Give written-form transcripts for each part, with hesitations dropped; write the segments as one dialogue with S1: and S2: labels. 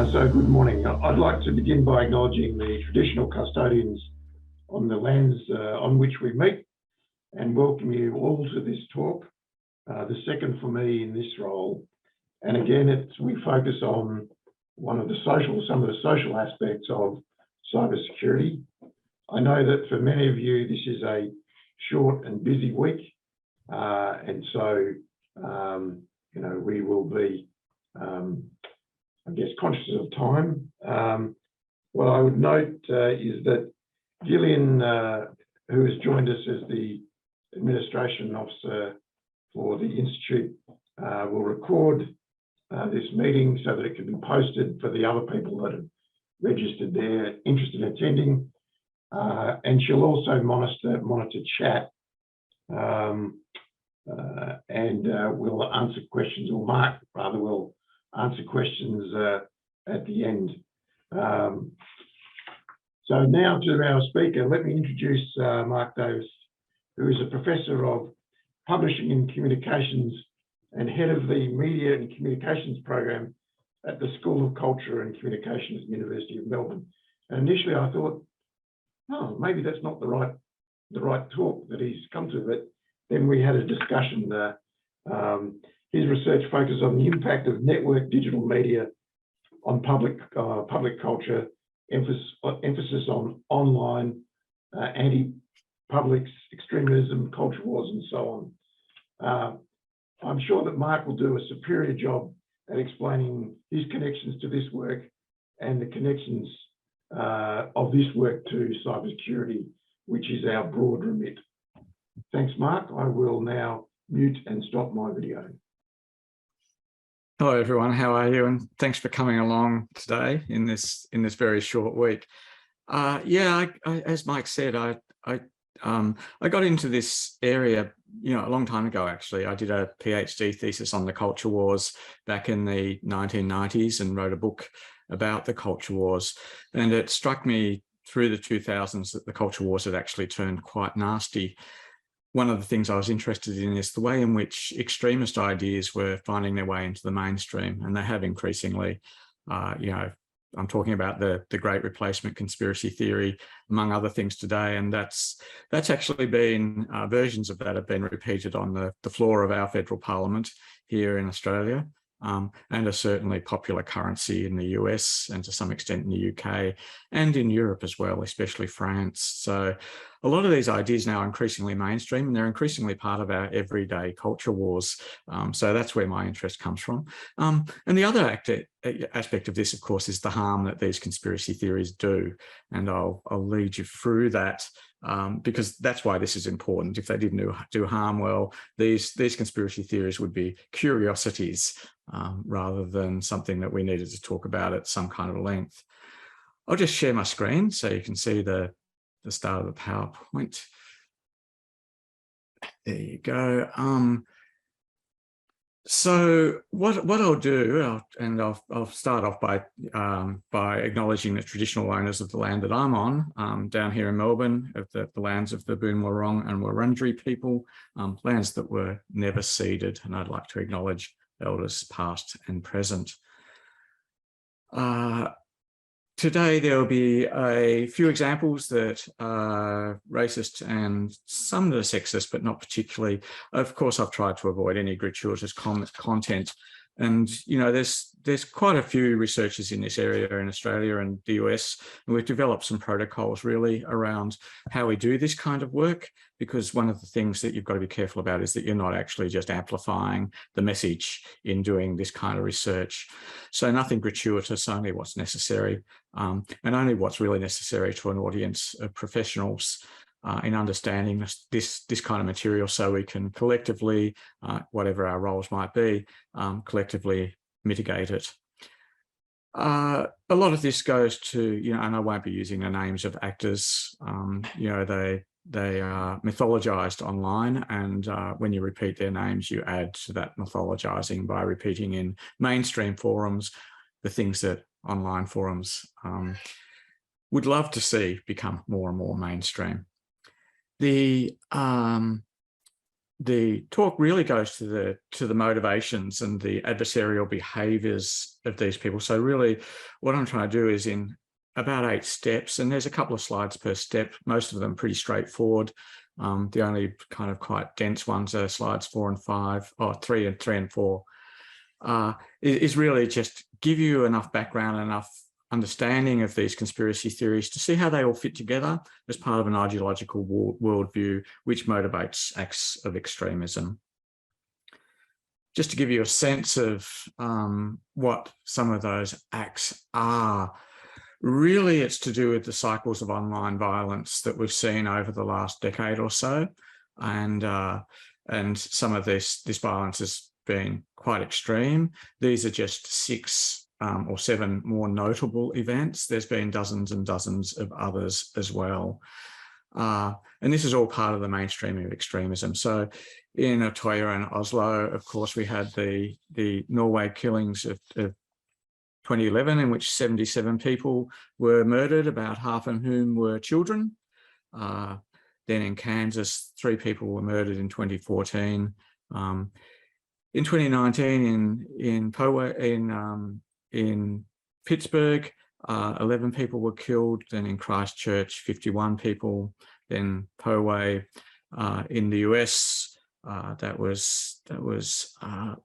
S1: So good morning. I'd like to begin by acknowledging the traditional custodians on the lands on which we meet and welcome you all to this talk, the second for me in this role. And again, we focus on some of the social aspects of cybersecurity. I know that for many of you, this is a short and busy week. And so, we will be, I guess, conscious of time. What I would note is that Gillian, who has joined us as the administration officer for the Institute, will record this meeting so that it can be posted for the other people that have registered their interest in attending. And she'll also monitor chat and we'll answer questions, or Mark rather will answer questions at the end. So now to our speaker, let me introduce Mark Davis, who is a professor of publishing and communications and head of the media and communications program at the School of Culture and Communication at the University of Melbourne. And initially I thought, oh, maybe that's not the right talk that he's come to, but then we had a discussion. His research focuses on the impact of network digital media on public culture, emphasis on online, anti-publics, extremism, culture wars, and so on. I'm sure that Mark will do a superior job at explaining his connections to this work and the connections of this work to cybersecurity, which is our broad remit. Thanks, Mark. I will now mute and stop my video.
S2: Hello, everyone. How are you? And thanks for coming along today in this very short week. As Mike said, I got into this area, a long time ago. Actually, I did a PhD thesis on the culture wars back in the 1990s and wrote a book about the culture wars. And it struck me through the 2000s that the culture wars had actually turned quite nasty. One of the things I was interested in is the way in which extremist ideas were finding their way into the mainstream, and they have increasingly. I'm talking about the Great Replacement conspiracy theory, among other things today, and that's actually been versions of that have been repeated on the floor of our federal parliament here in Australia, and are certainly popular currency in the US and to some extent in the UK and in Europe as well, especially France. So a lot of these ideas now are increasingly mainstream, and they're increasingly part of our everyday culture wars. So that's where my interest comes from. And the other aspect of this, of course, is the harm that these conspiracy theories do. And I'll lead you through that because that's why this is important. If they didn't do harm, well, these conspiracy theories would be curiosities rather than something that we needed to talk about at some kind of length. I'll just share my screen so you can see the start of the PowerPoint. There you go. So what I'll do, I'll start off by acknowledging the traditional owners of the land that I'm on, down here in Melbourne, of the lands of the Boon Wurrung and Wurundjeri people, lands that were never ceded, and I'd like to acknowledge elders past and present. Today, there will be a few examples that are racist and some that are sexist, but not particularly. Of course, I've tried to avoid any gratuitous content. And, there's quite a few researchers in this area in Australia and the US, and we've developed some protocols really around how we do this kind of work, because one of the things that you've got to be careful about is that you're not actually just amplifying the message in doing this kind of research. So nothing gratuitous, only what's necessary, and only what's really necessary to an audience of professionals in understanding this kind of material, so we can collectively, whatever our roles might be, collectively mitigate it. A lot of this goes to, and I won't be using the names of actors, they are mythologized online, and when you repeat their names, you add to that mythologizing by repeating in mainstream forums the things that online forums would love to see become more and more mainstream. The the talk really goes to the motivations and the adversarial behaviours of these people. So really, what I'm trying to do is in about 8 steps, and there's a couple of slides per step, most of them pretty straightforward. The only kind of quite dense ones are slides 4 and 5, or 3 and 4. Is really just give you enough background, enough understanding of these conspiracy theories to see how they all fit together as part of an ideological worldview which motivates acts of extremism. Just to give you a sense of what some of those acts are, really it's to do with the cycles of online violence that we've seen over the last decade or so, and some of this violence has been quite extreme. These are just 6 or 7 more notable events. There's been dozens and dozens of others as well. And this is all part of the mainstreaming of extremism. So in Utøya and Oslo, of course, we had the Norway killings of 2011, in which 77 people were murdered, about half of whom were children. Then in Kansas, 3 people were murdered in 2014. In 2019, in Pittsburgh, 11 people were killed. Then in Christchurch, 51 people. Then Poway in the US, that was.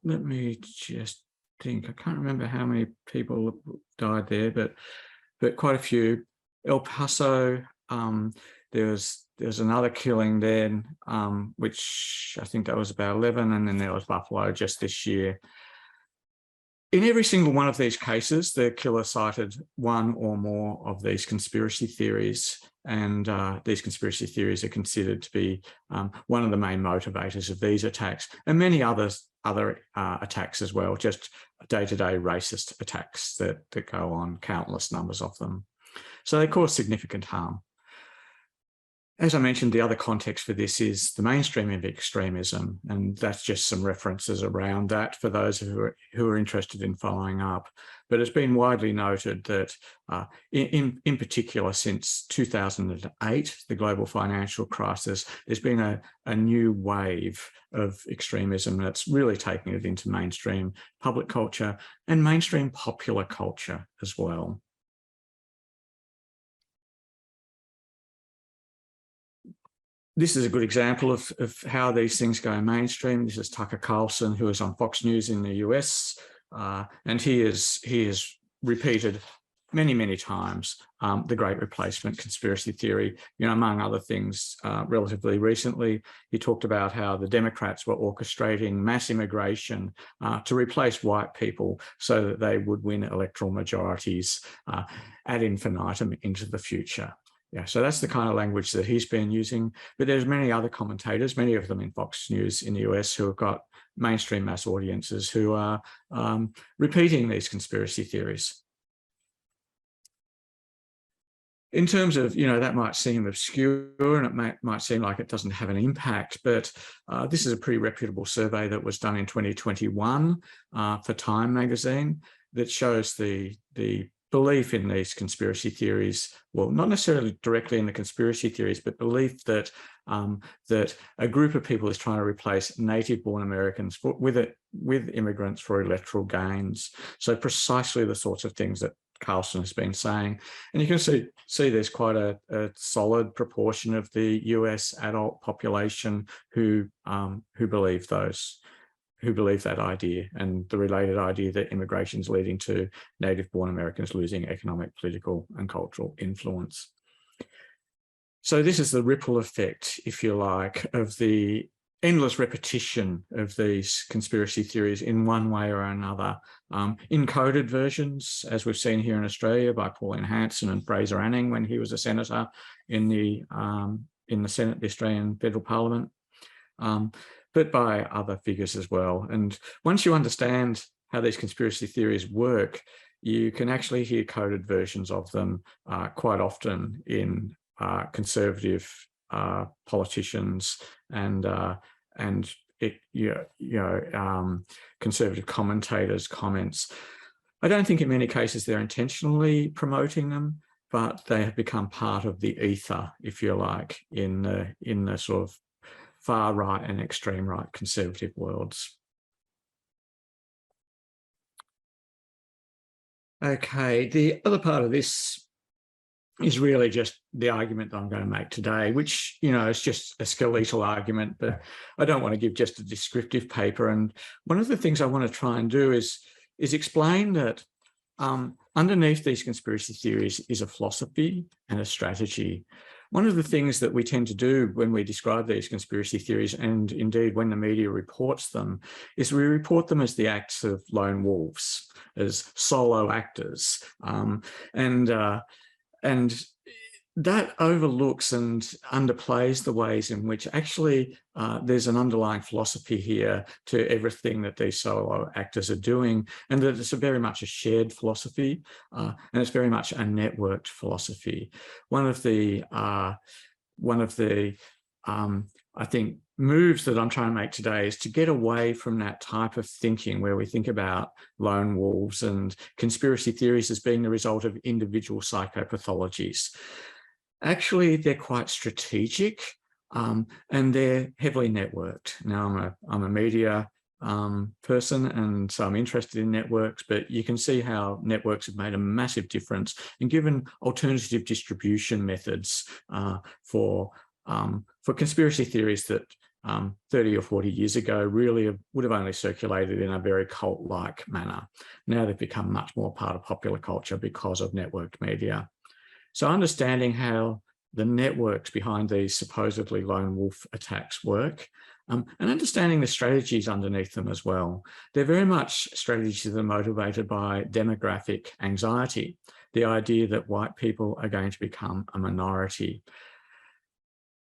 S2: Let me just think. I can't remember how many people died there, but quite a few. El Paso, there's another killing then, which I think that was about 11, and then there was Buffalo just this year. In every single one of these cases, the killer cited one or more of these conspiracy theories, and these conspiracy theories are considered to be one of the main motivators of these attacks, and many other attacks as well, just day-to-day racist attacks that go on, countless numbers of them. So they cause significant harm. As I mentioned, the other context for this is the mainstreaming of extremism, and that's just some references around that for those who are interested in following up. But it's been widely noted that in particular since 2008, the global financial crisis, there's been a new wave of extremism that's really taking it into mainstream public culture and mainstream popular culture as well. This is a good example of how these things go mainstream. This is Tucker Carlson, who is on Fox News in the US, and he has repeated many times the Great Replacement conspiracy theory. Among other things, relatively recently, he talked about how the Democrats were orchestrating mass immigration to replace white people so that they would win electoral majorities ad infinitum into the future. Yeah, so that's the kind of language that he's been using. But there's many other commentators, many of them in Fox News in the US, who have got mainstream mass audiences who are repeating these conspiracy theories. In terms of, that might seem obscure and it might seem like it doesn't have an impact, but this is a pretty reputable survey that was done in 2021 for Time magazine that shows the belief in these conspiracy theories, well, not necessarily directly in the conspiracy theories, but belief that that a group of people is trying to replace native-born Americans with immigrants for electoral gains. So precisely the sorts of things that Carlson has been saying. And you can see there's quite a solid proportion of the US adult population who believe that idea, and the related idea that immigration is leading to native-born Americans losing economic, political, and cultural influence. So this is the ripple effect, if you like, of the endless repetition of these conspiracy theories in one way or another. Encoded versions, as we've seen here in Australia by Pauline Hanson and Fraser Anning when he was a senator in the Senate, the Australian Federal Parliament. But by other figures as well. And once you understand how these conspiracy theories work, you can actually hear coded versions of them quite often in conservative politicians and conservative commentators' comments. I don't think in many cases they're intentionally promoting them, but they have become part of the ether, if you like, in the sort of far right and extreme right conservative worlds. Okay, the other part of this is really just the argument that I'm going to make today, which, you know, is just a skeletal argument, but I don't want to give just a descriptive paper. And one of the things I want to try and do is explain that underneath these conspiracy theories is a philosophy and a strategy. One of the things that we tend to do when we describe these conspiracy theories, and indeed when the media reports them, is we report them as the acts of lone wolves, as solo actors. And that overlooks and underplays the ways in which actually there's an underlying philosophy here to everything that these solo actors are doing, and that it's very much a shared philosophy, and it's very much a networked philosophy. One of the I think moves that I'm trying to make today is to get away from that type of thinking where we think about lone wolves and conspiracy theories as being the result of individual psychopathologies. Actually, they're quite strategic, and they're heavily networked. Now, I'm a media person, and so I'm interested in networks, but you can see how networks have made a massive difference and given alternative distribution methods for conspiracy theories that 30 or 40 years ago really would have only circulated in a very cult-like manner. Now they've become much more part of popular culture because of networked media. So understanding how the networks behind these supposedly lone wolf attacks work, and understanding the strategies underneath them as well. They're very much strategies that are motivated by demographic anxiety, the idea that white people are going to become a minority.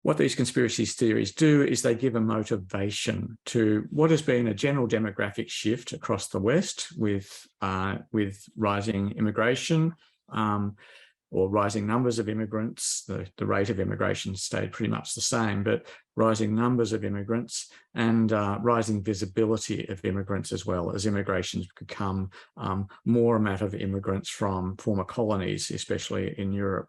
S2: What these conspiracy theories do is they give a motivation to what has been a general demographic shift across the West with rising immigration, or rising numbers of immigrants. The rate of immigration stayed pretty much the same, but rising numbers of immigrants and rising visibility of immigrants as well, as immigration's become more a matter of immigrants from former colonies, especially in Europe.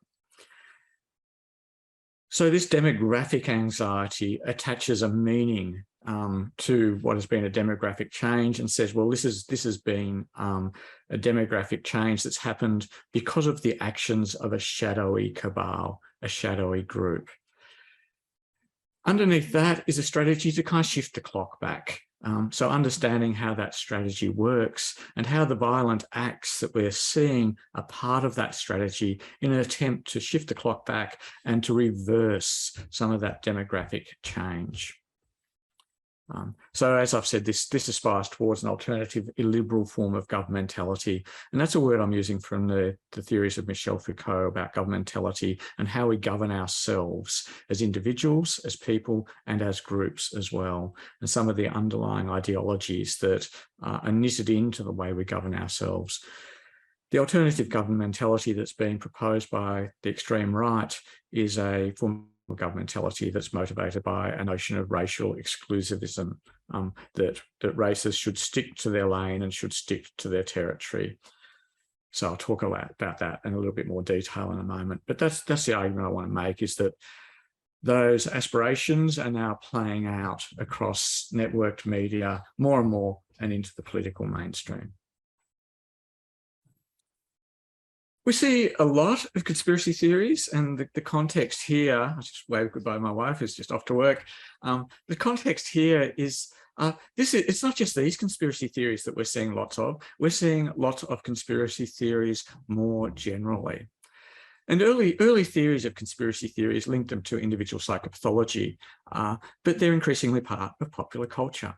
S2: So this demographic anxiety attaches a meaning to what has been a demographic change and says, well, this has been a demographic change that's happened because of the actions of a shadowy cabal, a shadowy group. Underneath that is a strategy to kind of shift the clock back. So understanding how that strategy works and how the violent acts that we're seeing are part of that strategy in an attempt to shift the clock back and to reverse some of that demographic change. So as I've said, this aspires towards an alternative illiberal form of governmentality. And that's a word I'm using from the theories of Michel Foucault about governmentality and how we govern ourselves as individuals, as people, and as groups as well. And some of the underlying ideologies that are knitted into the way we govern ourselves. The alternative governmentality that's being proposed by the extreme right is a form governmentality that's motivated by a notion of racial exclusivism, that races should stick to their lane and should stick to their territory. So I'll talk about that in a little bit more detail in a moment. But that's the argument I want to make, is that those aspirations are now playing out across networked media more and more and into the political mainstream. We see a lot of conspiracy theories, and the context here, I just waved goodbye, my wife is just off to work. The context here is, it's not just these conspiracy theories that we're seeing lots of, we're seeing lots of conspiracy theories more generally. And early theories of conspiracy theories linked them to individual psychopathology, but they're increasingly part of popular culture.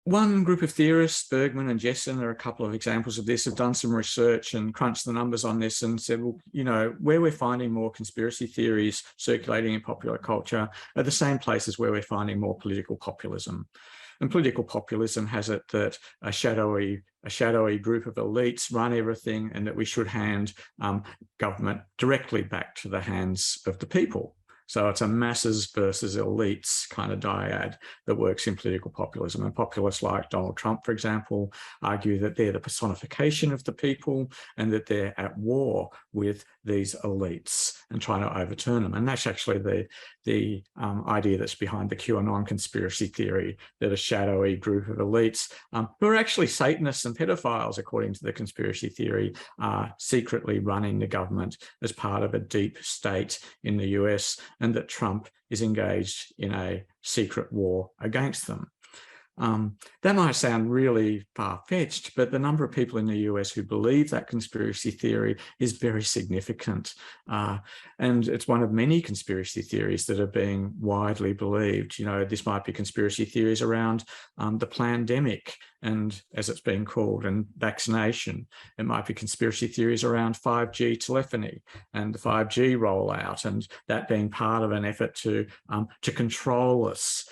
S2: One group of theorists, Bergman and Jessen, are a couple of examples of this, have done some research and crunched the numbers on this and said, well, you know, where we're finding more conspiracy theories circulating in popular culture are the same places where we're finding more political populism. And political populism has it that a shadowy group of elites run everything, and that we should hand government directly back to the hands of the people. So it's a masses versus elites kind of dyad that works in political populism. And populists like Donald Trump, for example, argue that they're the personification of the people and that they're at war with these elites and trying to overturn them. And that's actually the idea that's behind the QAnon conspiracy theory, that a shadowy group of elites who are actually Satanists and pedophiles, according to the conspiracy theory, are secretly running the government as part of a deep state in the US, and that Trump is engaged in a secret war against them. That might sound really far-fetched, but the number of people in the US who believe that conspiracy theory is very significant. And it's one of many conspiracy theories that are being widely believed. You know, this might be conspiracy theories around the plandemic, and as it's being called, and vaccination. It might be conspiracy theories around 5G telephony and the 5G rollout, and that being part of an effort to control us.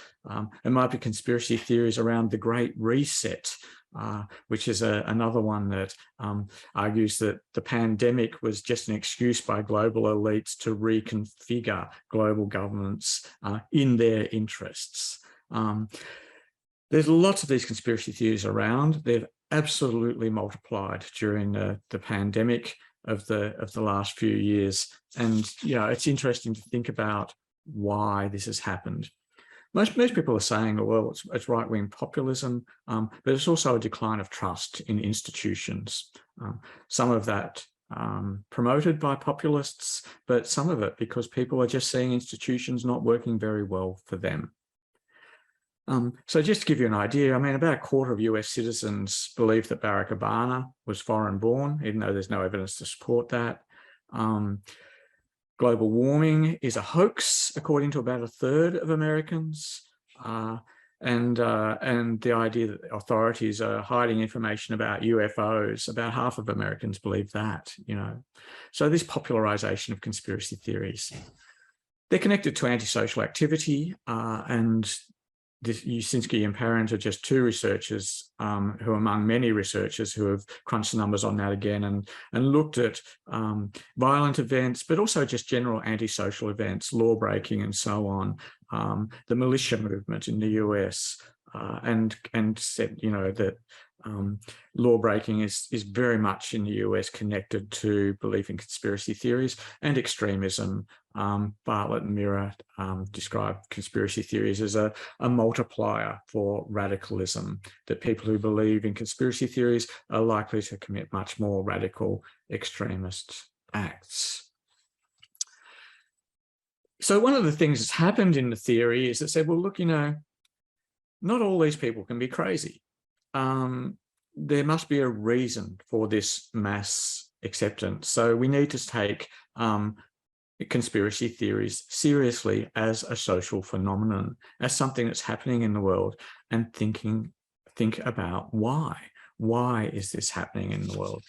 S2: It might be conspiracy theories around the Great Reset, which is another one that argues that the pandemic was just an excuse by global elites to reconfigure global governments in their interests. There's lots of these conspiracy theories around. They've absolutely multiplied during the pandemic of the last few years. And, you know, it's interesting to think about why this has happened. Most people are saying, well, it's right-wing populism, but it's also a decline of trust in institutions. Some of that promoted by populists, but some of it because people are just seeing institutions not working very well for them. So just to give you an idea, I mean, about a quarter of US citizens believe that Barack Obama was foreign-born, even though there's no evidence to support that. Global warming is a hoax, according to about a third of Americans. And the idea that authorities are hiding information about UFOs, about half of Americans believe that, you know. So this popularization of conspiracy theories, they're connected to antisocial activity, and Usinski and Parent are just two researchers who, among many researchers, who have crunched the numbers on that again and looked at violent events, but also just general antisocial events, law breaking and so on, the militia movement in the US, and said, you know, that law breaking is very much in the US connected to belief in conspiracy theories and extremism. Bartlett and Mira describe conspiracy theories as a multiplier for radicalism, that people who believe in conspiracy theories are likely to commit much more radical extremist acts. So one of the things that's happened in the theory is that said, well, look, you know, not all these people can be crazy. There must be a reason for this mass acceptance. So we need to take conspiracy theories seriously as a social phenomenon, as something that's happening in the world, and think about why. Why is this happening in the world?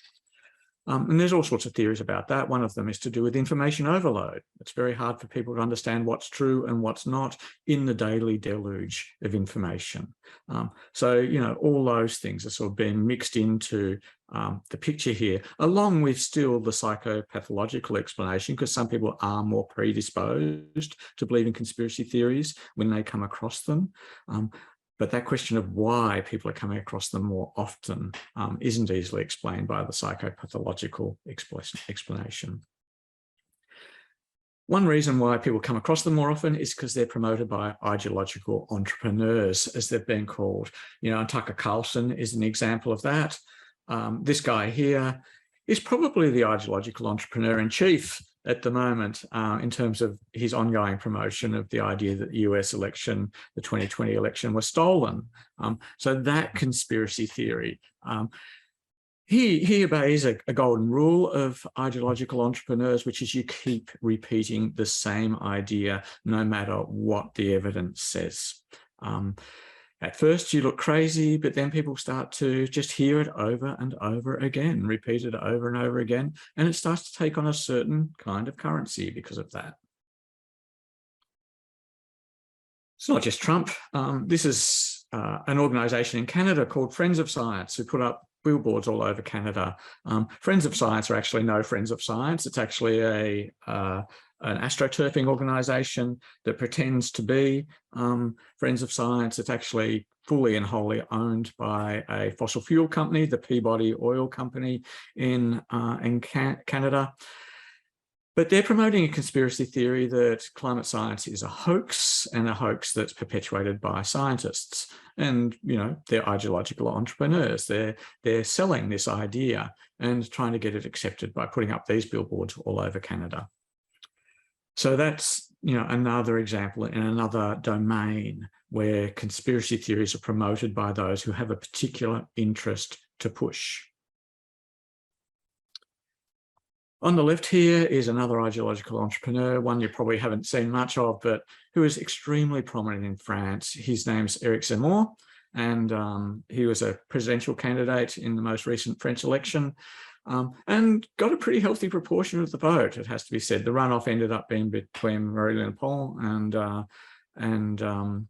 S2: And there's all sorts of theories about that. One of them is to do with information overload. It's very hard for people to understand what's true and what's not in the daily deluge of information. So, you know, all those things are sort of being mixed into the picture here, along with still the psychopathological explanation, because some people are more predisposed to believe in conspiracy theories when they come across them. But that question of why people are coming across them more often isn't easily explained by the psychopathological explanation. One reason why people come across them more often is because they're promoted by ideological entrepreneurs, as they've been called. You know, Tucker Carlson is an example of that. This guy here is probably the ideological entrepreneur in chief at the moment in terms of his ongoing promotion of the idea that the US election, the 2020 election, was stolen. So that conspiracy theory, he obeys a golden rule of ideological entrepreneurs, which is you keep repeating the same idea no matter what the evidence says. At first you look crazy, but then people start to just hear it over and over again, repeat it over and over again, and it starts to take on a certain kind of currency because of that. It's not just Trump. This is an organisation in Canada called Friends of Science, who put up billboards all over Canada. Friends of Science are actually no Friends of Science. It's actually an astroturfing organisation that pretends to be Friends of Science. It's actually fully and wholly owned by a fossil fuel company, the Peabody Oil Company in Canada. But they're promoting a conspiracy theory that climate science is a hoax, and a hoax that's perpetuated by scientists. And, you know, they're ideological entrepreneurs. They're selling this idea and trying to get it accepted by putting up these billboards all over Canada. So that's, you know, another example in another domain where conspiracy theories are promoted by those who have a particular interest to push. On the left here is another ideological entrepreneur, one you probably haven't seen much of, but who is extremely prominent in France. His name's Éric Zemmour, and he was a presidential candidate in the most recent French election, and got a pretty healthy proportion of the vote, it has to be said. The runoff ended up being between Marine Le Pen and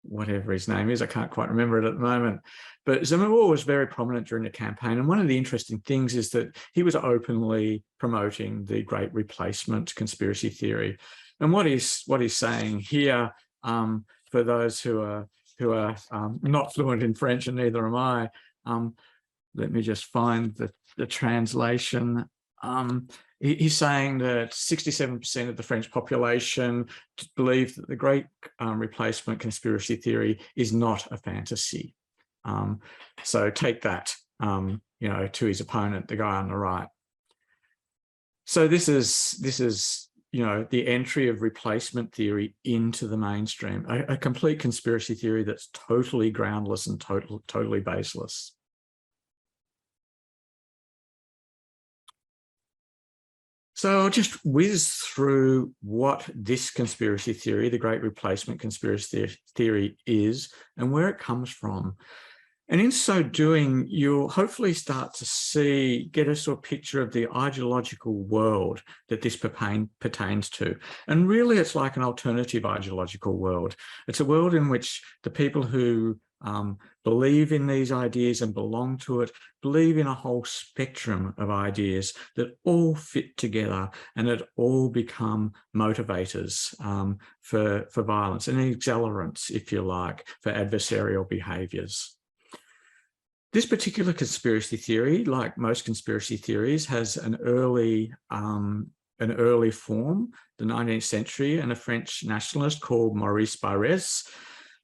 S2: whatever his name is, I can't quite remember it at the moment. But Zemmour was very prominent during the campaign. And one of the interesting things is that he was openly promoting the Great Replacement conspiracy theory. And what he's saying here, for those who are not fluent in French, and neither am I, let me just find the translation. He's saying that 67% of the French population believe that the Great Replacement conspiracy theory is not a fantasy. So take that, you know, to his opponent, the guy on the right. So this is you know, the entry of replacement theory into the mainstream, a complete conspiracy theory that's totally groundless and totally baseless. So I'll just whiz through what this conspiracy theory, the Great Replacement conspiracy theory, is and where it comes from. And in so doing, you'll hopefully start to get a sort of picture of the ideological world that this pertains to. And really, it's like an alternative ideological world. It's a world in which the people who believe in these ideas and belong to it, believe in a whole spectrum of ideas that all fit together and that all become motivators for violence and accelerants, if you like, for adversarial behaviours. This particular conspiracy theory, like most conspiracy theories, has an early form, the 19th century, and a French nationalist called Maurice Barrès.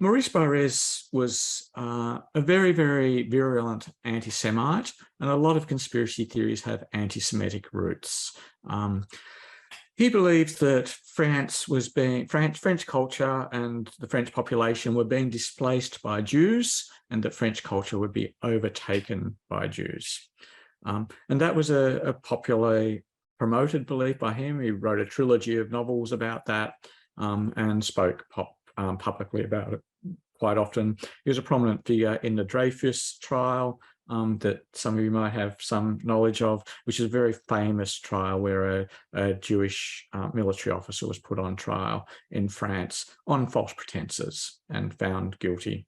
S2: Maurice Barrès was a very, very virulent anti-Semite, and a lot of conspiracy theories have anti-Semitic roots. He believed that French culture and the French population were being displaced by Jews, and that French culture would be overtaken by Jews. And that was a popularly promoted belief by him. He wrote a trilogy of novels about that and spoke publicly about it quite often. He was a prominent figure in the Dreyfus trial that some of you might have some knowledge of, which is a very famous trial where a Jewish military officer was put on trial in France on false pretenses and found guilty.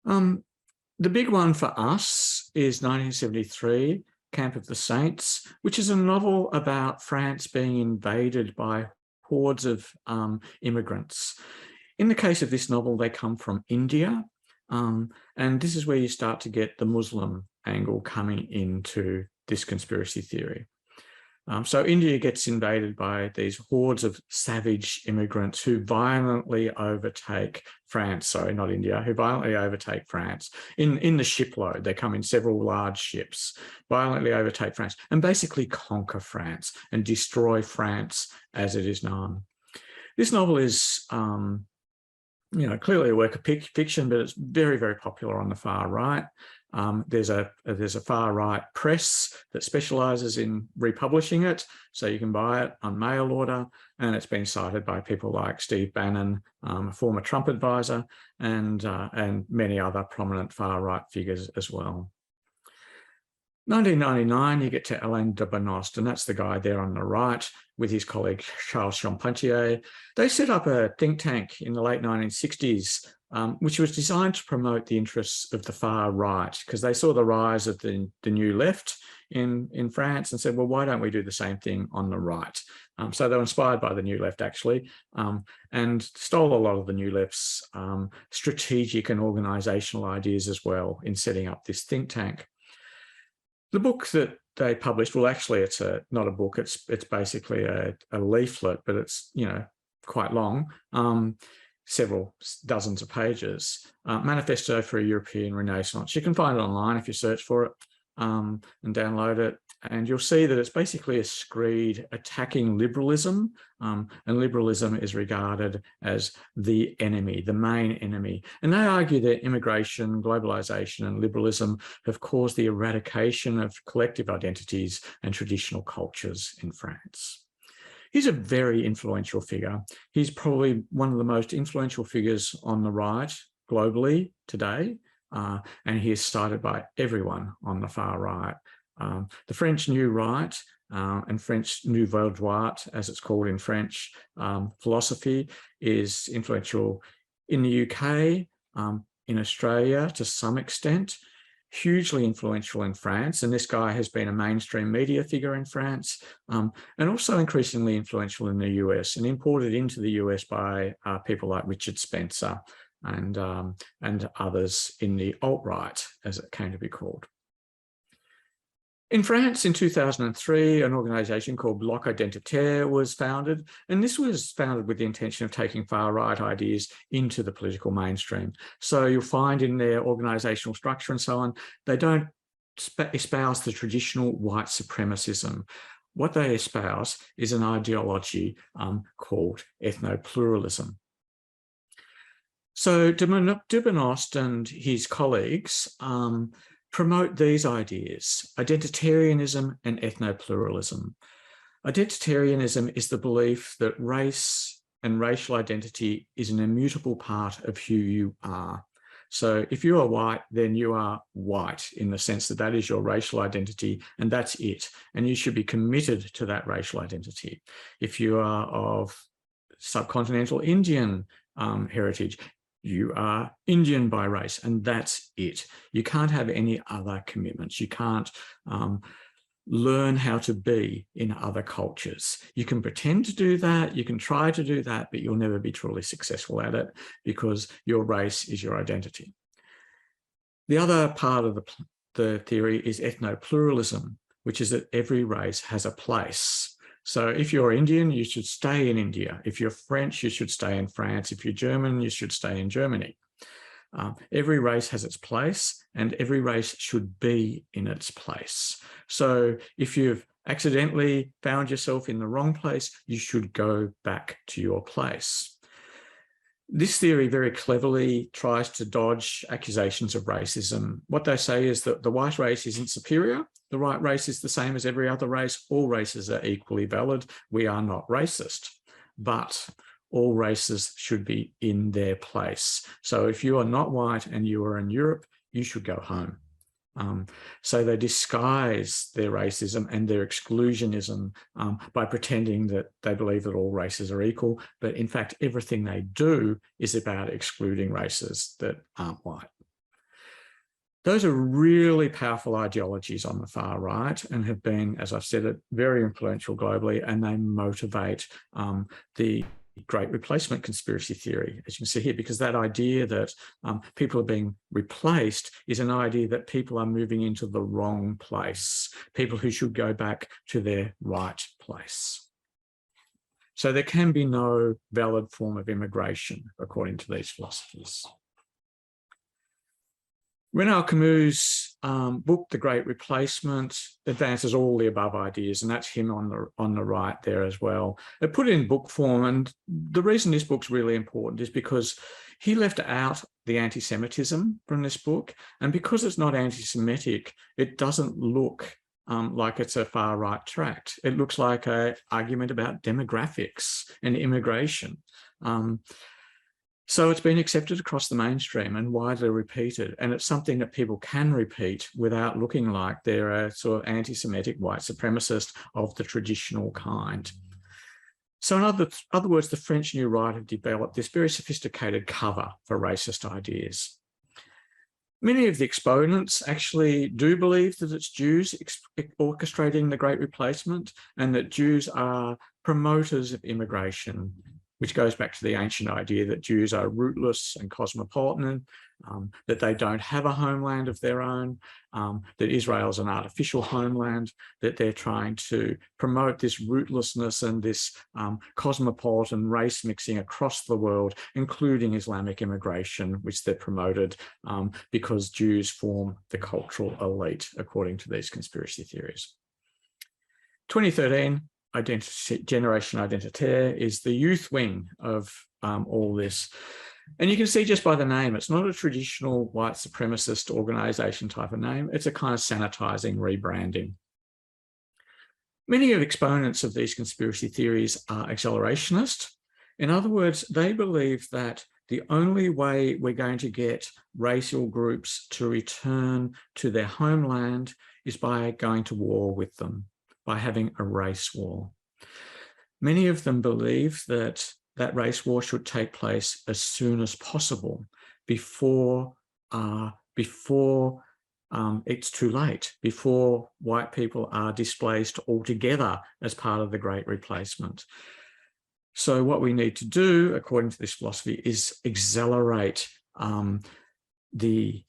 S2: The big one for us is 1973, Camp of the Saints, which is a novel about France being invaded by hordes of immigrants. In the case of this novel, they come from India, and this is where you start to get the Muslim angle coming into this conspiracy theory. So India gets invaded by these hordes of savage immigrants who violently overtake France. Sorry, not India, who violently overtake France. In the shipload, they come in several large ships, violently overtake France, and basically conquer France and destroy France as it is known. This novel is you know, clearly a work of fiction, but it's very, very popular on the far right. There's a far right press that specialises in republishing it, so you can buy it on mail order, and it's been cited by people like Steve Bannon, a former Trump advisor, and many other prominent far right figures as well. 1999, you get to Alain de Benoist, and that's the guy there on the right with his colleague Charles Champentier. They set up a think tank in the late 1960s, which was designed to promote the interests of the far right, because they saw the rise of the New Left in France and said, well, why don't we do the same thing on the right? So they were inspired by the New Left, actually, and stole a lot of the New Left's strategic and organisational ideas as well in setting up this think tank. The book that they published, well, actually, it's not a book. It's basically a leaflet, but it's, you know, quite long, several dozens of pages. Manifesto for a European Renaissance. You can find it online if you search for it and download it. And you'll see that it's basically a screed attacking liberalism, and liberalism is regarded as the enemy, the main enemy. And they argue that immigration, globalization, and liberalism have caused the eradication of collective identities and traditional cultures in France. He's a very influential figure. He's probably one of the most influential figures on the right globally today, and he is cited by everyone on the far right. The French New Right and French Nouvelle Droite, as it's called in French, philosophy is influential in the UK, in Australia to some extent, hugely influential in France. And this guy has been a mainstream media figure in France, and also increasingly influential in the US and imported into the US by people like Richard Spencer and others in the alt-right, as it came to be called. In France, in 2003, an organisation called Bloc Identitaire was founded, and this was founded with the intention of taking far-right ideas into the political mainstream. So you'll find in their organisational structure and so on, they don't espouse the traditional white supremacism. What they espouse is an ideology called ethno-pluralism. So de Benoist and his colleagues promote these ideas: identitarianism and ethno-pluralism. Identitarianism is the belief that race and racial identity is an immutable part of who you are. So if you are white, then you are white in the sense that that is your racial identity and that's it. And you should be committed to that racial identity. If you are of subcontinental Indian heritage, you are Indian by race, and that's it. You can't have any other commitments. You can't learn how to be in other cultures. You can pretend to do that, you can try to do that, but you'll never be truly successful at it because your race is your identity. The other part of the theory is ethno-pluralism, which is that every race has a place. So if you're Indian, you should stay in India. If you're French, you should stay in France. If you're German, you should stay in Germany. Every race has its place, and every race should be in its place. So if you've accidentally found yourself in the wrong place, you should go back to your place. This theory very cleverly tries to dodge accusations of racism. What they say is that the white race isn't superior. The white race is the same as every other race. All races are equally valid. We are not racist, but all races should be in their place. So if you are not white and you are in Europe, you should go home. So they disguise their racism and their exclusionism by pretending that they believe that all races are equal. But in fact, everything they do is about excluding races that aren't white. Those are really powerful ideologies on the far right and have been, as I've said, very influential globally, and they motivate the Great Replacement conspiracy theory, as you can see here, because that idea that people are being replaced is an idea that people are moving into the wrong place, people who should go back to their right place. So there can be no valid form of immigration, according to these philosophers. Renaud Camus' book, The Great Replacement, advances all the above ideas, and that's him on the right there as well. They put it in book form, and the reason this book's really important is because he left out the anti-Semitism from this book, and because it's not anti-Semitic, it doesn't look like it's a far-right tract. It looks like an argument about demographics and immigration. So it's been accepted across the mainstream and widely repeated, and it's something that people can repeat without looking like they're a sort of anti-Semitic white supremacist of the traditional kind. So in other words, the French New Right have developed this very sophisticated cover for racist ideas. Many of the exponents actually do believe that it's Jews orchestrating the Great Replacement and that Jews are promoters of immigration. which goes back to the ancient idea that Jews are rootless and cosmopolitan, that they don't have a homeland of their own, that Israel is an artificial homeland, that they're trying to promote this rootlessness and this cosmopolitan race mixing across the world, including Islamic immigration, which they're promoted because Jews form the cultural elite, according to these conspiracy theories. 2013, Generation Identitaire is the youth wing of all this. And you can see just by the name, it's not a traditional white supremacist organization type of name. It's a kind of sanitizing, rebranding. Many of exponents of these conspiracy theories are accelerationist. In other words, they believe that the only way we're going to get racial groups to return to their homeland is by going to war with them, by having a race war. Many of them believe that that race war should take place as soon as possible, before it's too late, before white people are displaced altogether as part of the Great Replacement. So what we need to do, according to this philosophy, is accelerate the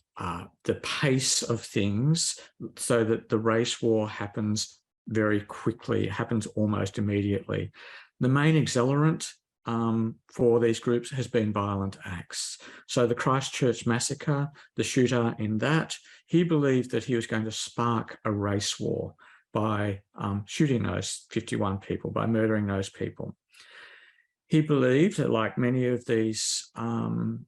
S2: pace of things so that the race war happens very quickly, it happens almost immediately. The main accelerant for these groups has been violent acts. So the Christchurch massacre, the shooter in that, he believed that he was going to spark a race war by shooting those 51 people, by murdering those people. He believed that, like many of these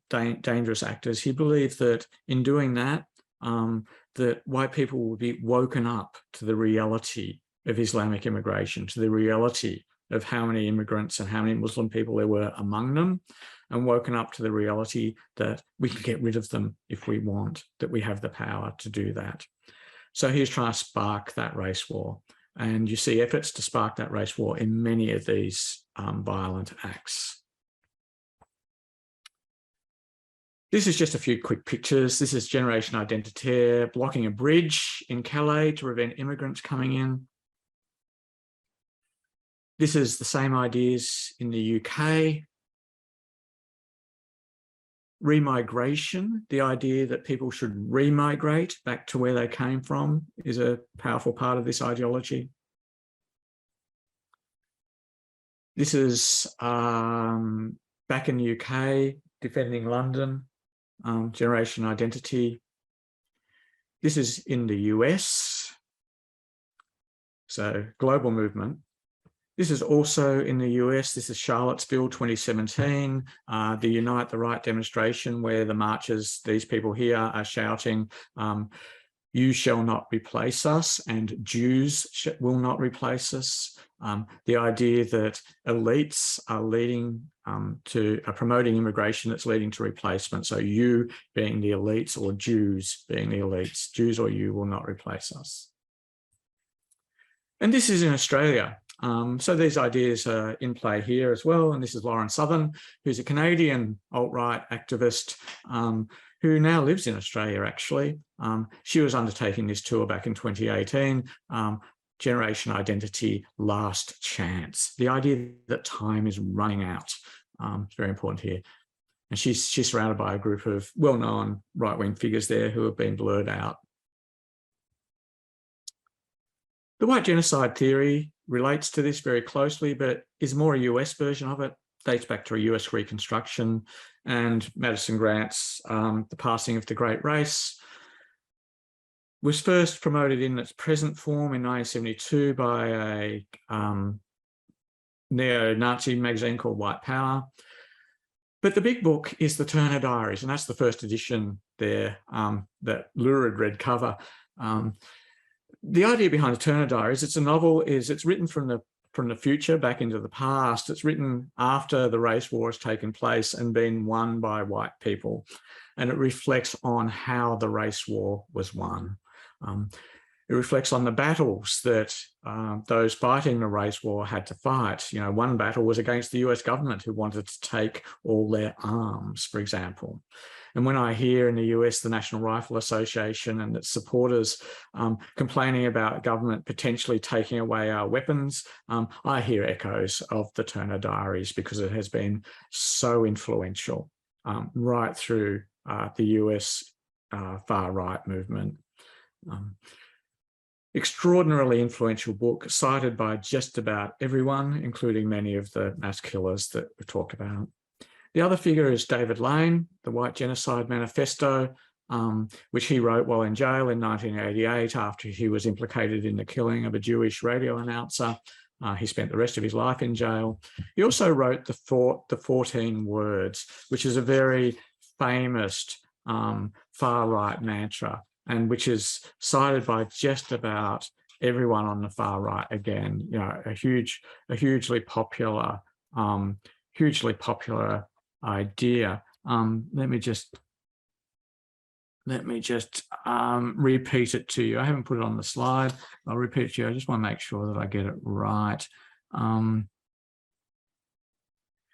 S2: dangerous actors, he believed that in doing that, that white people would be woken up to the reality of Islamic immigration, to the reality of how many immigrants and how many Muslim people there were among them, and woken up to the reality that we can get rid of them if we want, that we have the power to do that. So he's trying to spark that race war. And you see efforts to spark that race war in many of these violent acts. This is just a few quick pictures. This is Generation Identitaire blocking a bridge in Calais to prevent immigrants coming in. This is the same ideas in the UK. Remigration, the idea that people should remigrate back to where they came from, is a powerful part of this ideology. This is back in the UK, defending London, Generation Identity. This is in the US, so global movement. This is also in the US. This is Charlottesville 2017, the Unite the Right demonstration, where the marchers, these people here, are shouting, "You shall not replace us," and "Jews will not replace us." The idea that elites are leading are promoting immigration that's leading to replacement. So you being the elites, or Jews being the elites. Jews or you will not replace us. And this is in Australia. So these ideas are in play here as well. And this is Lauren Southern, who's a Canadian alt-right activist who now lives in Australia, actually. She was undertaking this tour back in 2018, Generation Identity, Last Chance. The idea that time is running out. It's very important here. And she's surrounded by a group of well-known right-wing figures there who have been blurred out. The white genocide theory relates to this very closely, but is more a US version of it, dates back to a US Reconstruction and Madison Grant's The Passing of the Great Race. Was first promoted in its present form in 1972 by a neo-Nazi magazine called White Power. But the big book is the Turner Diaries, and that's the first edition there, that lurid red cover. The idea behind the Turner Diaries, it's a novel, it's written from the future back into the past. It's written after the race war has taken place and been won by white people. And it reflects on how the race war was won. It reflects on the battles that those fighting the race war had to fight. You know, one battle was against the US government who wanted to take all their arms, for example. And when I hear in the US, the National Rifle Association and its supporters complaining about government potentially taking away our weapons, I hear echoes of the Turner Diaries because it has been so influential right through the US far-right movement. Extraordinarily influential book, cited by just about everyone, including many of the mass killers that we talked about. The other figure is David Lane, the White Genocide Manifesto, which he wrote while in jail in 1988 after he was implicated in the killing of a Jewish radio announcer. He spent the rest of his life in jail. He also wrote the 14 Words, which is a very famous far-right mantra, and which is cited by just about everyone on the far right. Again, you know, a hugely popular idea. Let me just repeat it to you. I haven't put it on the slide. I'll repeat it to you. I just want to make sure that I get it right.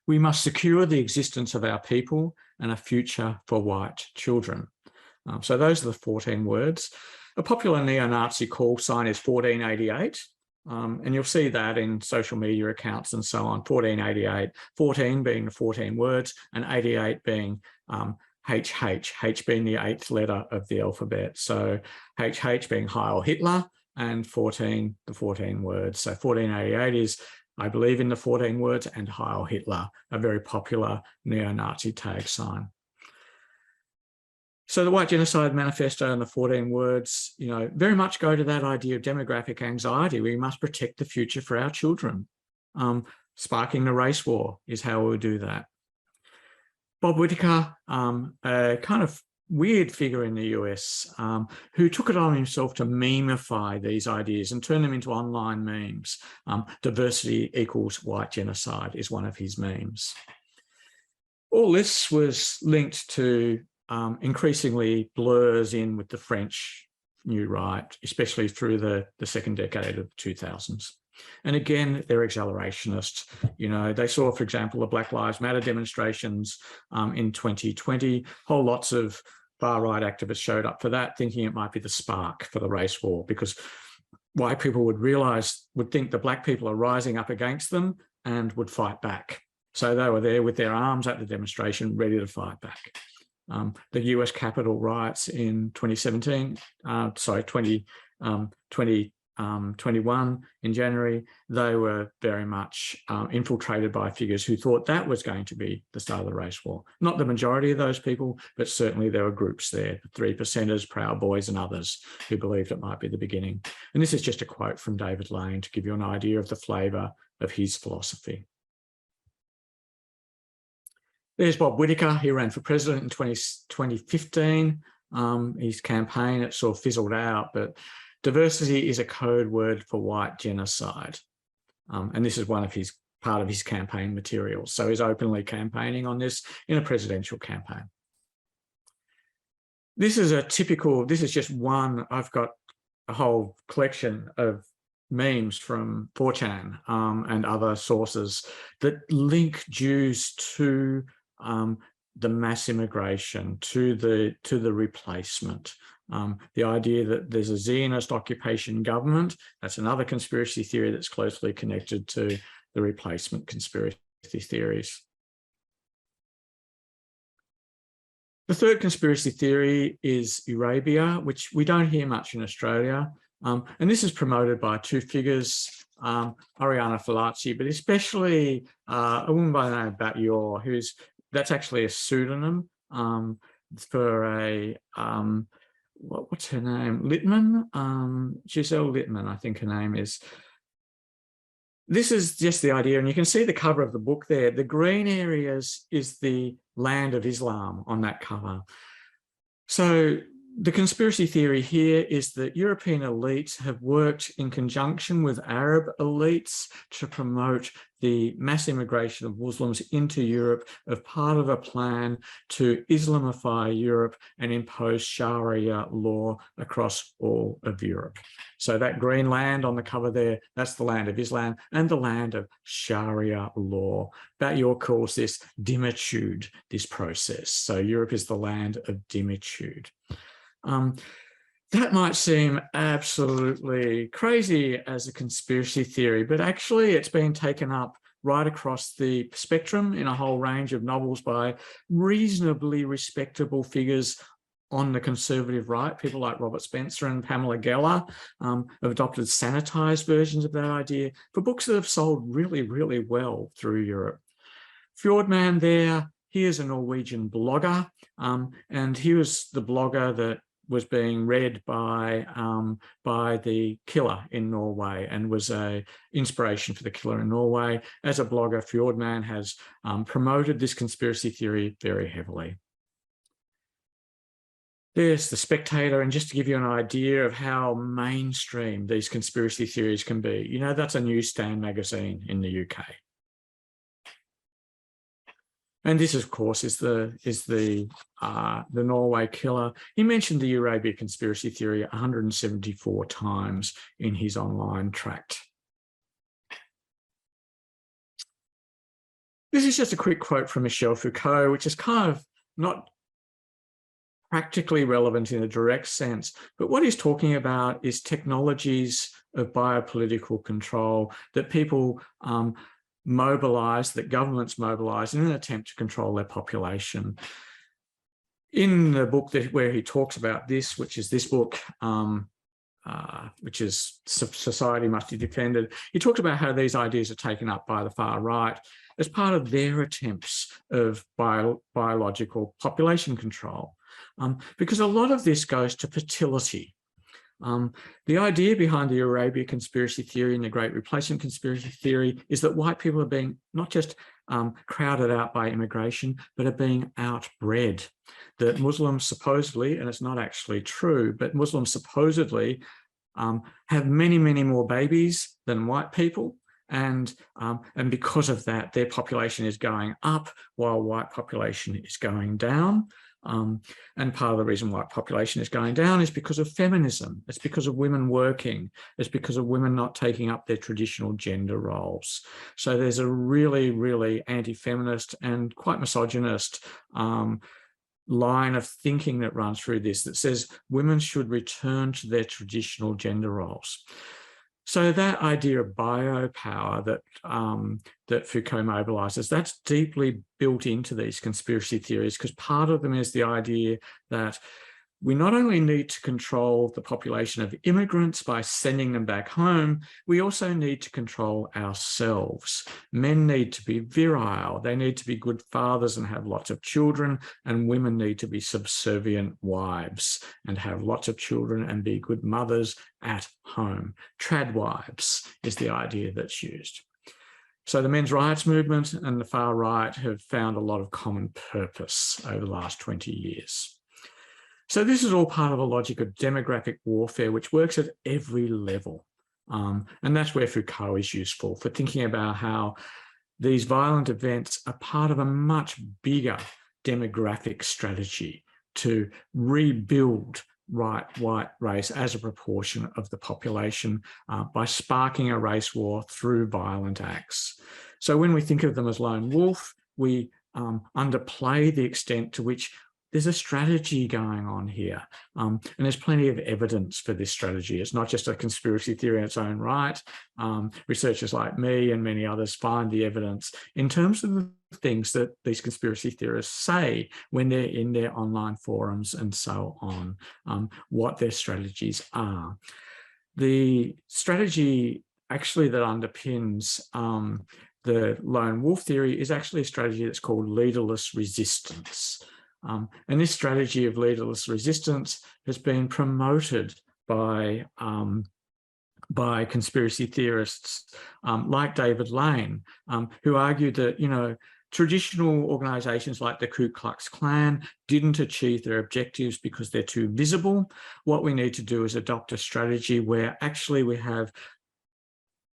S2: We must secure the existence of our people and a future for white children. So those are the 14 words. A popular neo-Nazi call sign is 1488. And you'll see that in social media accounts and so on, 1488, 14 being the 14 words and 88 being HH, H being the 8th letter of the alphabet. So HH being Heil Hitler and 14, the 14 words. So 1488 is, I believe in the 14 words, and Heil Hitler, a very popular neo-Nazi tag sign. So the White Genocide Manifesto and the 14 Words, you know, very much go to that idea of demographic anxiety. We must protect the future for our children. Sparking the race war is how we'll do that. Bob Whitaker, a kind of weird figure in the US, who took it on himself to memify these ideas and turn them into online memes. Diversity equals white genocide is one of his memes. All this was linked to increasingly blurs in with the French New Right, especially through the second decade of the 2000s. And again, they're accelerationists. You know, they saw, for example, the Black Lives Matter demonstrations in 2020. Whole lots of far-right activists showed up for that, thinking it might be the spark for the race war, because white people would think the black people are rising up against them and would fight back. So they were there with their arms at the demonstration, ready to fight back. The US Capitol riots in 2021 in January, they were very much infiltrated by figures who thought that was going to be the start of the race war. Not the majority of those people, but certainly there were groups there, the 3%ers, Proud Boys and others who believed it might be the beginning. And this is just a quote from David Lane to give you an idea of the flavour of his philosophy. There's Bob Whitaker. He ran for president in 2015. His campaign, it sort of fizzled out, but diversity is a code word for white genocide. And this is part of his campaign materials. So he's openly campaigning on this in a presidential campaign. This is just one. I've got a whole collection of memes from 4chan and other sources that link Jews to the mass immigration, to the replacement. The idea that there's a Zionist occupation government, that's another conspiracy theory that's closely connected to the replacement conspiracy theories. The third conspiracy theory is Eurabia, which we don't hear much in Australia. And this is promoted by two figures, Ariana Fallaci, but especially a woman by the name of Batyor, that's actually a pseudonym for a, what's her name? Littman? Giselle Littman, I think her name is. This is just the idea, and you can see the cover of the book there. The green areas is the land of Islam on that cover. So the conspiracy theory here is that European elites have worked in conjunction with Arab elites to promote the mass immigration of Muslims into Europe as part of a plan to Islamify Europe and impose Sharia law across all of Europe. So that green land on the cover there, that's the land of Islam and the land of Sharia law. Batyor calls this dimitude, this process. So Europe is the land of dimitude. That might seem absolutely crazy as a conspiracy theory, but actually it's been taken up right across the spectrum in a whole range of novels by reasonably respectable figures on the conservative right. People like Robert Spencer and Pamela Geller have adopted sanitized versions of that idea for books that have sold really, really well through Europe. Fjordman there, he is a Norwegian blogger, and he was the blogger that was being read by the killer in Norway and was an inspiration for the killer in Norway. As a blogger, Fjordman has promoted this conspiracy theory very heavily. There's The Spectator, and just to give you an idea of how mainstream these conspiracy theories can be, you know, that's a newsstand magazine in the UK. And this, of course, is the Norway killer. He mentioned the Eurabia conspiracy theory 174 times in his online tract. This is just a quick quote from Michel Foucault, which is kind of not practically relevant in a direct sense, but what he's talking about is technologies of biopolitical control that people mobilize, that governments mobilize in an attempt to control their population. In the book where he talks about this, which is this book, which is Society Must Be Defended, he talks about how these ideas are taken up by the far right as part of their attempts of biological population control. Because a lot of this goes to fertility. The idea behind the Eurabia conspiracy theory and the Great Replacement conspiracy theory is that white people are being not just crowded out by immigration, but are being outbred. That Muslims supposedly, and it's not actually true, but Muslims supposedly have many, many more babies than white people. And because of that, their population is going up while white population is going down. And part of the reason white population is going down is because of feminism. It's because of women working. It's because of women not taking up their traditional gender roles. So there's a really, really anti-feminist and quite misogynist line of thinking that runs through this that says women should return to their traditional gender roles. So that idea of biopower that Foucault mobilizes, that's deeply built into these conspiracy theories, because part of them is the idea that we not only need to control the population of immigrants by sending them back home, we also need to control ourselves. Men need to be virile, they need to be good fathers and have lots of children, and women need to be subservient wives and have lots of children and be good mothers at home. Tradwives is the idea that's used. So the men's rights movement and the far right have found a lot of common purpose over the last 20 years. So this is all part of a logic of demographic warfare, which works at every level. And that's where Foucault is useful, for thinking about how these violent events are part of a much bigger demographic strategy to rebuild white race as a proportion of the population by sparking a race war through violent acts. So when we think of them as lone wolf, we underplay the extent to which there's a strategy going on here. And there's plenty of evidence for this strategy. It's not just a conspiracy theory in its own right. Researchers like me and many others find the evidence in terms of the things that these conspiracy theorists say when they're in their online forums and so on, what their strategies are. The strategy actually that underpins the lone wolf theory is actually a strategy that's called leaderless resistance. And this strategy of leaderless resistance has been promoted by conspiracy theorists like David Lane, who argued that, you know, traditional organizations like the Ku Klux Klan didn't achieve their objectives because they're too visible. What we need to do is adopt a strategy where actually we have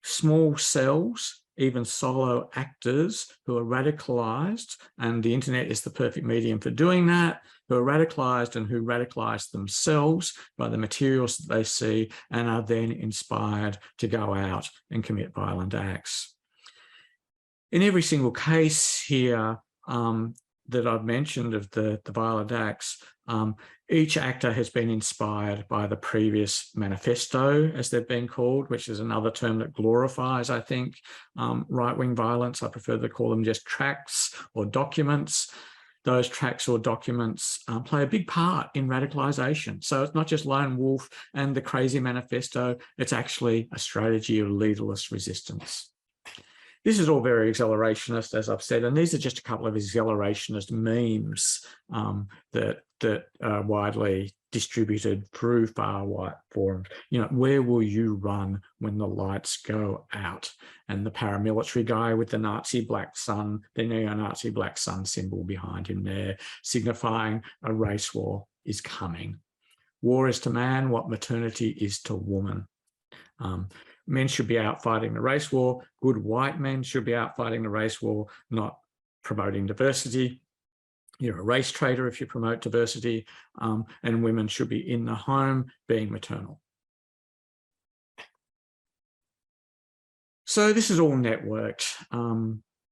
S2: small cells even solo actors who are radicalized, and the internet is the perfect medium for doing that, who are radicalized and who radicalize themselves by the materials that they see and are then inspired to go out and commit violent acts. In every single case here that I've mentioned of the violent acts, each actor has been inspired by the previous manifesto, as they've been called, which is another term that glorifies, I think, right-wing violence. I prefer to call them just tracts or documents. Those tracts or documents play a big part in radicalisation. So it's not just Lone Wolf and the crazy manifesto, it's actually a strategy of leaderless resistance. This is all very exhilarationist, as I've said, and these are just a couple of exhilarationist memes that are widely distributed through far-right forums. You know, where will you run when the lights go out? And the paramilitary guy with the Nazi black sun, the neo-Nazi black sun symbol behind him there, signifying a race war is coming. War is to man what maternity is to woman. Men should be out fighting the race war. Good white men should be out fighting the race war, not promoting diversity. You're a race traitor if you promote diversity, and women should be in the home being maternal. So this is all networked.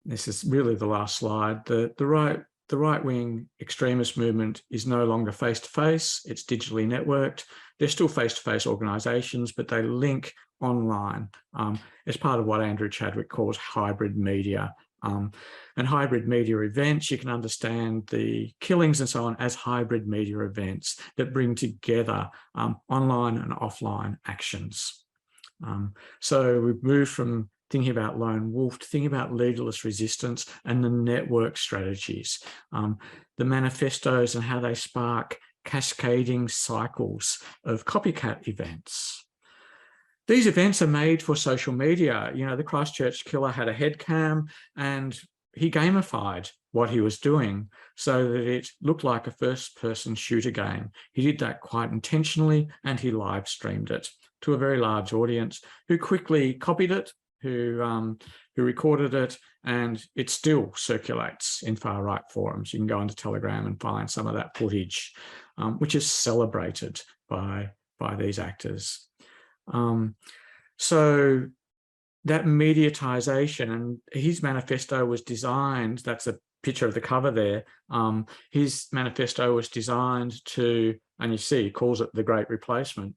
S2: This is really the last slide. The right-wing extremist movement is no longer face-to-face, it's digitally networked. They're still face-to-face organisations, but they link online as part of what Andrew Chadwick calls hybrid media. And hybrid media events, you can understand the killings and so on as hybrid media events that bring together online and offline actions. So we've moved from thinking about lone wolf to thinking about leaderless resistance and the network strategies, the manifestos and how they spark cascading cycles of copycat events. These events are made for social media. You know, the Christchurch killer had a head cam and he gamified what he was doing so that it looked like a first-person shooter game. He did that quite intentionally and he live streamed it to a very large audience who quickly copied it, who recorded it, and it still circulates in far-right forums. You can go onto Telegram and find some of that footage, which is celebrated by these actors. So that mediatization, and his manifesto was designed, that's a picture of the cover there, his manifesto was designed to, and you see he calls it the Great Replacement,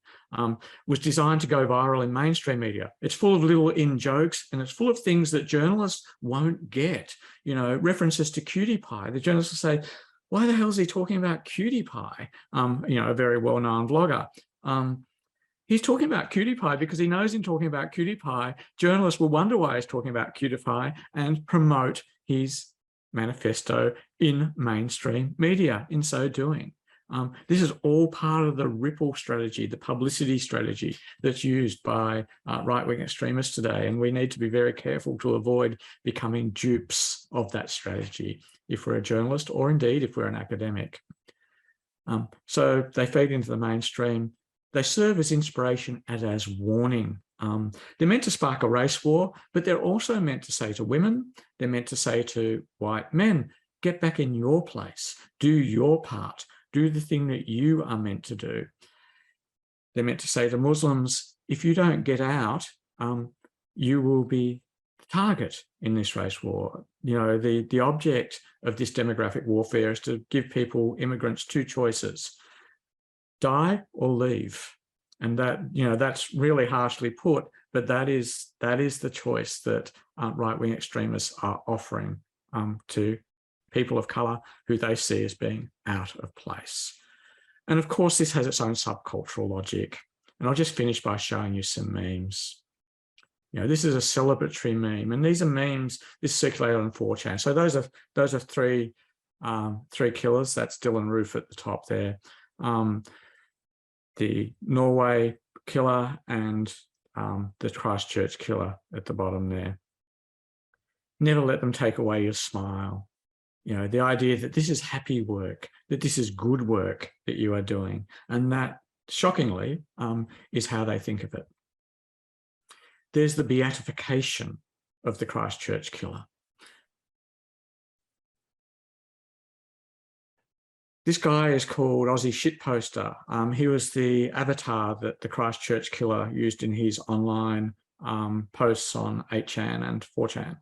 S2: was designed to go viral in mainstream media. It's full of little in-jokes and it's full of things that journalists won't get. You know, references to Cutie Pie. The journalists will say, why the hell is he talking about Cutie Pie? You know, a very well-known vlogger. He's talking about Cutie Pie because he knows in talking about Cutie Pie, journalists will wonder why he's talking about Cutie Pie and promote his manifesto in mainstream media in so doing. This is all part of the ripple strategy, the publicity strategy that's used by right-wing extremists today. And we need to be very careful to avoid becoming dupes of that strategy if we're a journalist or indeed if we're an academic. So they feed into the mainstream. They serve as inspiration and as warning. They're meant to spark a race war, but they're also meant to say to women, they're meant to say to white men, get back in your place, do your part, do the thing that you are meant to do. They're meant to say to Muslims, if you don't get out, you will be the target in this race war. You know, the object of this demographic warfare is to give people, immigrants, two choices: die or leave. And that, you know, that's really harshly put, but that is the choice that right-wing extremists are offering to people of colour who they see as being out of place. And of course, this has its own subcultural logic. And I'll just finish by showing you some memes. You know, this is a celebratory meme, and these are memes. This circulated on 4chan. So those are three killers. That's Dylan Roof at the top there. The Norway killer and the Christchurch killer at the bottom there. Never let them take away your smile. You know, the idea that this is happy work, that this is good work that you are doing. And that, shockingly, is how they think of it. There's the beatification of the Christchurch killer. This guy is called Aussie Shitposter. He was the avatar that the Christchurch killer used in his online posts on 8chan and 4chan.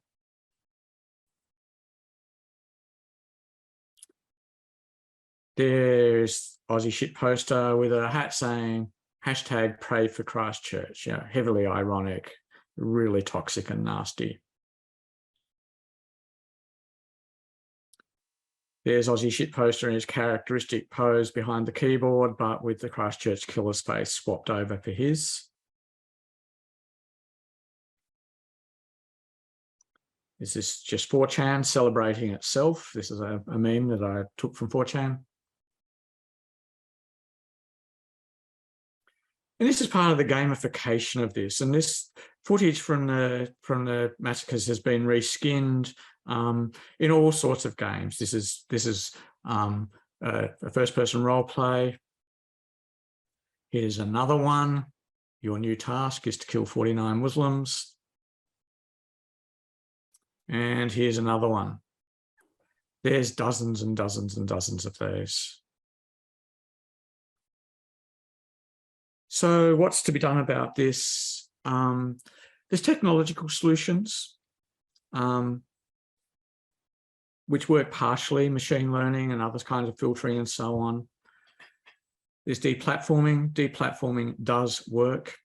S2: There's Aussie Shitposter with a hat saying hashtag pray for Christchurch, heavily ironic, really toxic and nasty. There's Aussie Shitposter in his characteristic pose behind the keyboard, but with the Christchurch killer's face swapped over for his. This is just 4chan celebrating itself. This is a meme that I took from 4chan. And this is part of the gamification of this. And this footage from the massacres has been reskinned in all sorts of games. This is a first-person role play. Here's another one. Your new task is to kill 49 Muslims. And here's another one. There's dozens and dozens and dozens of these. So what's to be done about this? There's technological solutions which work partially, machine learning and other kinds of filtering and so on. There's deplatforming. Deplatforming does work.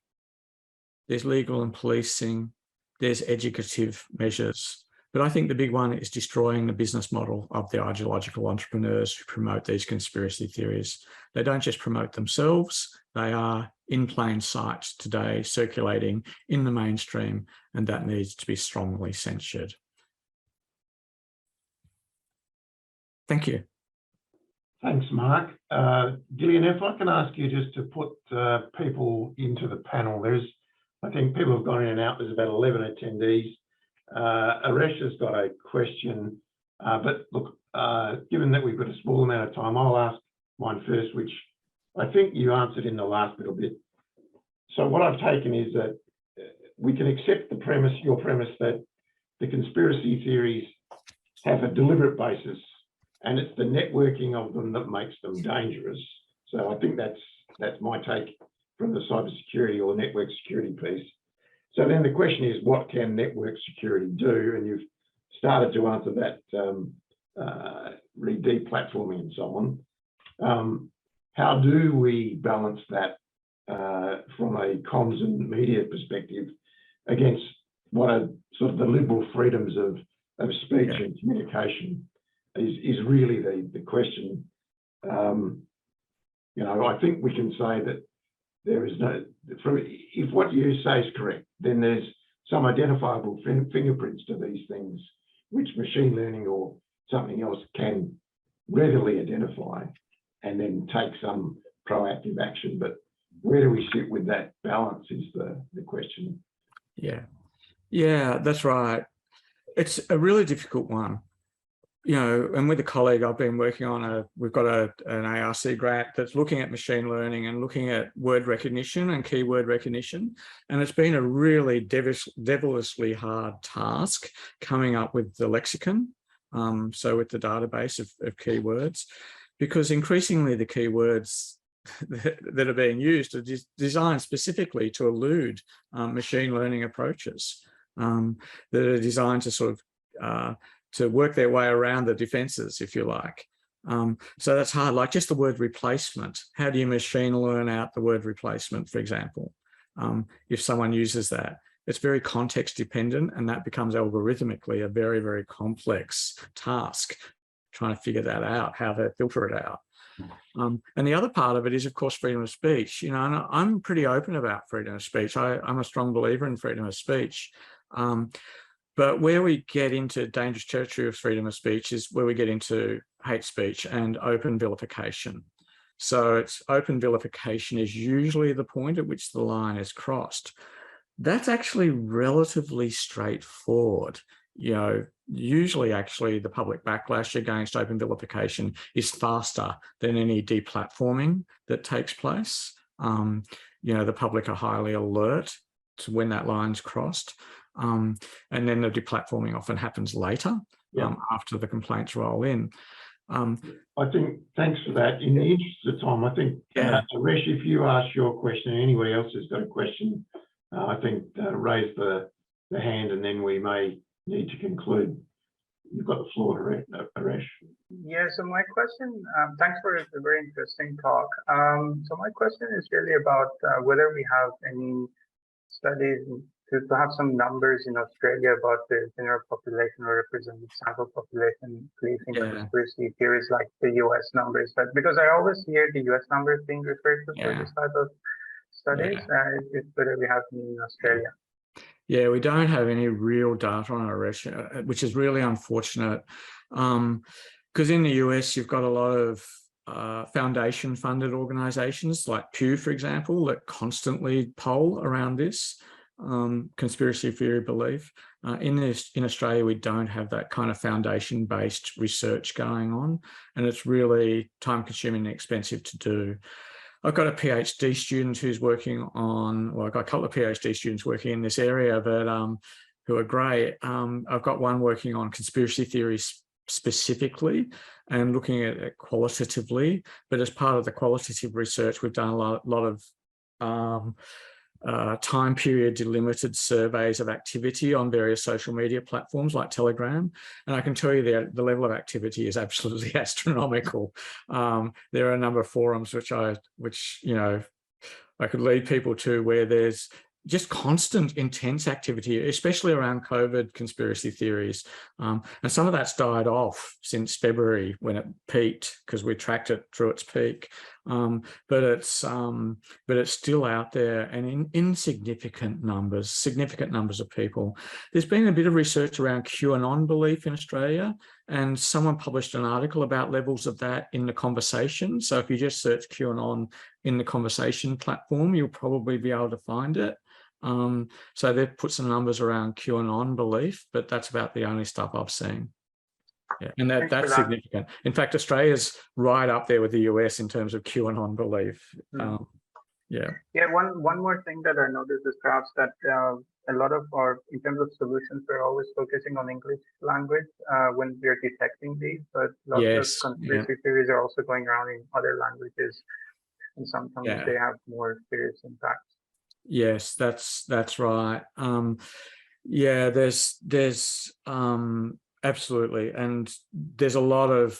S2: There's legal and policing. There's educative measures. But I think the big one is destroying the business model of the ideological entrepreneurs who promote these conspiracy theories. They don't just promote themselves, they are in plain sight today, circulating in the mainstream, and that needs to be strongly censured. Thank you.
S1: Thanks, Mark. Gillian, if I can ask you just to put people into the panel. I think people have gone in and out. There's about 11 attendees. Aresh has got a question, but look, given that we've got a small amount of time, I'll ask mine first, which I think you answered in the last little bit. So what I've taken is that we can accept the premise, your premise, that the conspiracy theories have a deliberate basis, and it's the networking of them that makes them dangerous. So I think that's my take from the cybersecurity or network security piece. So then the question is, what can network security do? And you've started to answer that, deplatforming and so on. How do we balance that from a comms and media perspective against what are sort of the liberal freedoms of speech and communication is really the question. I think we can say that there is no, if what you say is correct, then there's some identifiable fingerprints to these things, which machine learning or something else can readily identify and then take some proactive action. But where do we sit with that balance is the question.
S2: Yeah, that's right. It's a really difficult one. And with a colleague, I've been working on we've got an ARC grant that's looking at machine learning and looking at word recognition and keyword recognition. And it's been a really devilishly hard task coming up with the lexicon. So with the database of keywords, because increasingly the keywords that are being used are designed specifically to elude machine learning approaches that are designed to sort of to work their way around the defenses, if you like. So that's hard, like just the word replacement. How do you machine learn out the word replacement, for example? If someone uses that, it's very context dependent, and that becomes algorithmically a very, very complex task, trying to figure that out, how to filter it out. And the other part of it is, of course, freedom of speech. And I'm pretty open about freedom of speech. I'm a strong believer in freedom of speech. But where we get into dangerous territory of freedom of speech is where we get into hate speech and open vilification. So it's open vilification is usually the point at which the line is crossed. That's actually relatively straightforward. Usually actually the public backlash against open vilification is faster than any deplatforming that takes place. The public are highly alert to when that line's crossed. And then the deplatforming often happens later, after the complaints roll in.
S1: I think, thanks for that. In the interest of time, I think, Suresh, if you ask your question and anybody else has got a question, I think raise the hand and then we may need to conclude. You've got the floor, Suresh.
S3: Yeah, so my question, thanks for a very interesting talk. So my question is really about whether we have any studies to have some numbers in Australia about the general population or representative sample population believing conspiracy theories like the US numbers. But because I always hear the US numbers being referred to for this type of studies, it's whether we have any in Australia.
S2: Yeah, we don't have any real data on it, which is really unfortunate. Because in the US, you've got a lot of foundation-funded organisations like Pew, for example, that constantly poll around this conspiracy theory belief. In Australia, we don't have that kind of foundation-based research going on, and it's really time-consuming and expensive to do. I've got a PhD student who's working on, well, I've got a couple of PhD students working in this area, but who are great. I've got one working on conspiracy theories specifically and looking at it qualitatively. But as part of the qualitative research, we've done a lot of time period delimited surveys of activity on various social media platforms like Telegram. And I can tell you the level of activity is absolutely astronomical. There are a number of forums which I could lead people to where there's just constant intense activity, especially around COVID conspiracy theories. And some of that's died off since February when it peaked, because we tracked it through its peak. But it's still out there and in significant numbers of people. There's been a bit of research around QAnon belief in Australia, and someone published an article about levels of that in The Conversation. So if you just search QAnon in The Conversation platform, you'll probably be able to find it. So they've put some numbers around QAnon belief, but that's about the only stuff I've seen. Yeah, and that's significant. In fact, Australia's right up there with the US in terms of QAnon belief.
S3: One more thing that I noticed is perhaps that a lot of in terms of solutions, we're always focusing on English language when we're detecting these, but lots of conspiracy theories are also going around in other languages, and sometimes they have more serious impacts.
S2: Yes, that's right. There's absolutely, and there's a lot of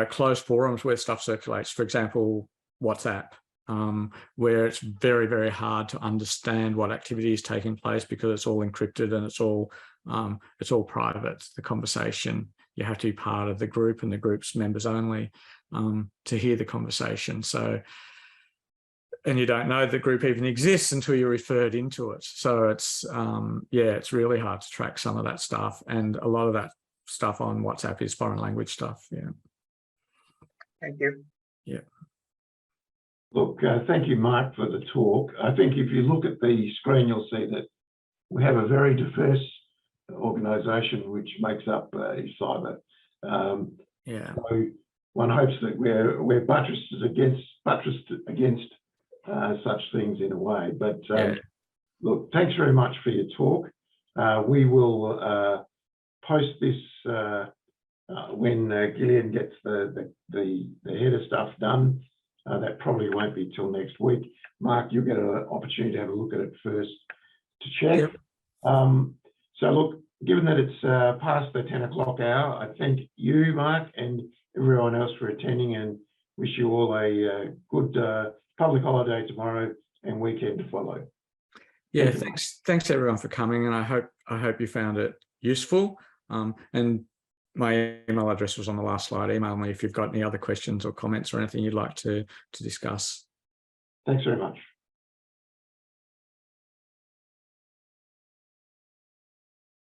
S2: closed forums where stuff circulates. For example, WhatsApp, where it's very, very hard to understand what activity is taking place because it's all encrypted and it's all private. The conversation, you have to be part of the group and the group's members only to hear the conversation. And you don't know the group even exists until you're referred into it. So it's really hard to track some of that stuff. And a lot of that stuff on WhatsApp is foreign language stuff. Yeah.
S3: Thank you.
S2: Yeah.
S1: Look, thank you, Mark, for the talk. I think if you look at the screen, you'll see that we have a very diverse organisation which makes up IFCYBER. So one hopes that we're buttressed against such things in a way. But look, thanks very much for your talk. We will post this when Gillian gets the header stuff done. That probably won't be till next week. Mark, you'll get an opportunity to have a look at it first to check. So look, given that it's past the 10 o'clock hour, I thank you, Mark, and everyone else for attending, and wish you all a good public holiday tomorrow and weekend to follow.
S2: Yeah, thanks everyone for coming, and I hope you found it useful. And my email address was on the last slide. Email me if you've got any other questions or comments or anything you'd like to discuss.
S1: Thanks very much.